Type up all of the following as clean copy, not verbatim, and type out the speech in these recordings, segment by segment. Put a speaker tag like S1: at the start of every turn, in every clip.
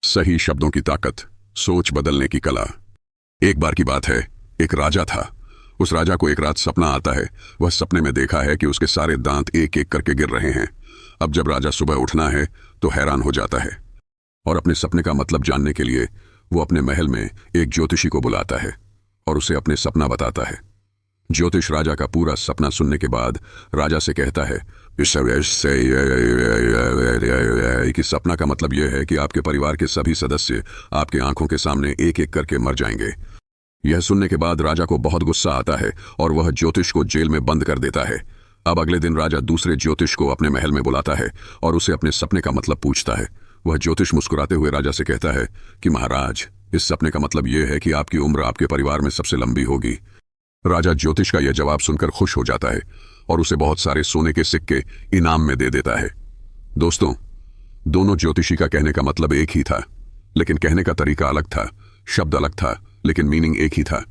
S1: सही शब्दों की ताकत, सोच बदलने की कला। एक बार की बात है, एक राजा था। उस राजा को एक रात सपना आता है। वह सपने में देखा है कि उसके सारे दांत एक एक करके गिर रहे हैं। अब जब राजा सुबह उठना है तो हैरान हो जाता है और अपने सपने का मतलब जानने के लिए वो अपने महल में एक ज्योतिषी को बुलाता है और उसे अपने सपना बताता है। ज्योतिष राजा का पूरा सपना सुनने के बाद राजा से कहता है कि सपना का मतलब यह है कि आपके परिवार के सभी सदस्य आपके आंखों के सामने एक एक करके मर जाएंगे। यह सुनने के बाद राजा को बहुत गुस्सा आता है और वह ज्योतिष को जेल में बंद कर देता है। अब अगले दिन राजा दूसरे ज्योतिष को अपने महल में बुलाता है और उसे अपने सपने का मतलब पूछता है। वह ज्योतिष मुस्कुराते हुए राजा से कहता है कि महाराज, इस सपने का मतलब यह है कि आपकी उम्र आपके परिवार में सबसे लंबी होगी। राजा ज्योतिष का यह जवाब सुनकर खुश हो जाता है और उसे बहुत सारे सोने के सिक्के इनाम में दे देता है। दोस्तों, दोनों ज्योतिषी का कहने का मतलब एक ही था, लेकिन कहने का तरीका अलग था। शब्द अलग था, लेकिन मीनिंग एक ही था।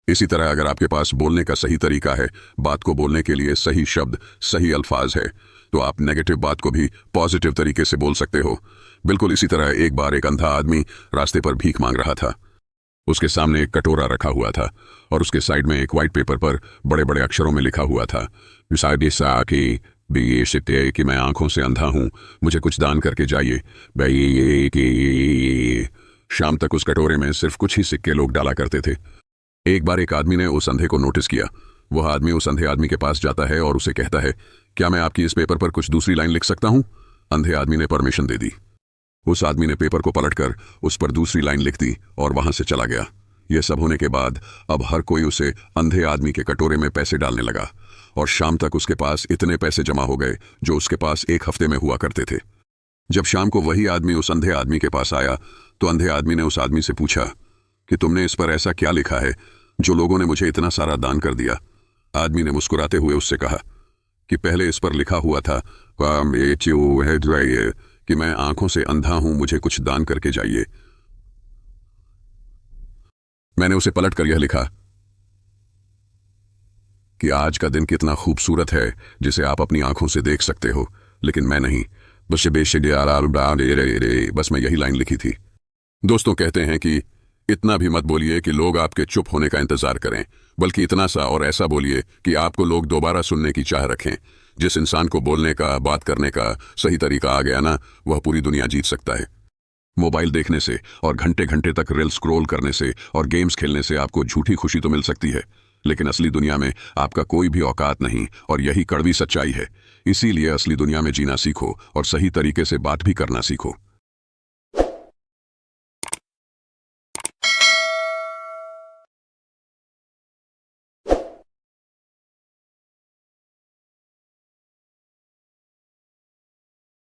S1: इसी तरह अगर आपके पास बोलने का सही तरीका है, बात को बोलने के लिए सही शब्द, सही अल्फाज है, तो आप नेगेटिव बात को भी पॉजिटिव तरीके से बोल सकते हो। बिल्कुल इसी तरह एक बार एक अंधा आदमी रास्ते पर भीख मांग रहा था। उसके सामने एक कटोरा रखा हुआ था और उसके साइड में एक व्हाइट पेपर पर बड़े बड़े अक्षरों में लिखा हुआ था कि मैं आंखों से अंधा हूं, मुझे कुछ दान करके जाइए। शाम तक उस कटोरे में सिर्फ कुछ ही सिक्के लोग डाला करते थे। एक बार एक आदमी ने उस अंधे को नोटिस किया। वह आदमी उस अंधे आदमी के पास जाता है और उसे कहता है, क्या मैं आपकी इस पेपर पर कुछ दूसरी लाइन लिख सकता हूं? अंधे आदमी ने परमिशन दे दी। उस आदमी ने पेपर को पलटकर उस पर दूसरी लाइन लिख दी और वहां से चला गया। यह सब होने के बाद अब हर कोई उसे अंधे आदमी के कटोरे में पैसे डालने लगा और शाम तक उसके पास इतने पैसे जमा हो गए जो उसके पास एक हफ्ते में हुआ करते थे। जब शाम को वही आदमी उस अंधे आदमी के पास आया तो अंधे आदमी ने उस आदमी से पूछा कि तुमने इस पर ऐसा क्या लिखा है जो लोगों ने मुझे इतना सारा दान कर दिया? आदमी ने मुस्कुराते हुए उससे कहा कि पहले इस पर लिखा हुआ था कि मैं आंखों से अंधा हूं, मुझे कुछ दान करके जाइए। मैंने उसे पलट कर यह लिखा कि आज का दिन कितना खूबसूरत है जिसे आप अपनी आंखों से देख सकते हो, लेकिन मैं नहीं। बस मैं यही लाइन लिखी थी। दोस्तों, कहते हैं कि इतना भी मत बोलिए कि लोग आपके चुप होने का इंतजार करें, बल्कि इतना सा और ऐसा बोलिए कि आपको लोग दोबारा सुनने की चाह रखें। जिस इंसान को बोलने का, बात करने का सही तरीका आ गया ना, वह पूरी दुनिया जीत सकता है। मोबाइल देखने से और घंटे घंटे तक रील स्क्रॉल करने से और गेम्स खेलने से आपको झूठी खुशी तो मिल सकती है, लेकिन असली दुनिया में आपका कोई भी औकात नहीं, और यही कड़वी सच्चाई है। इसीलिए असली दुनिया में जीना सीखो और सही तरीके से बात भी करना सीखो।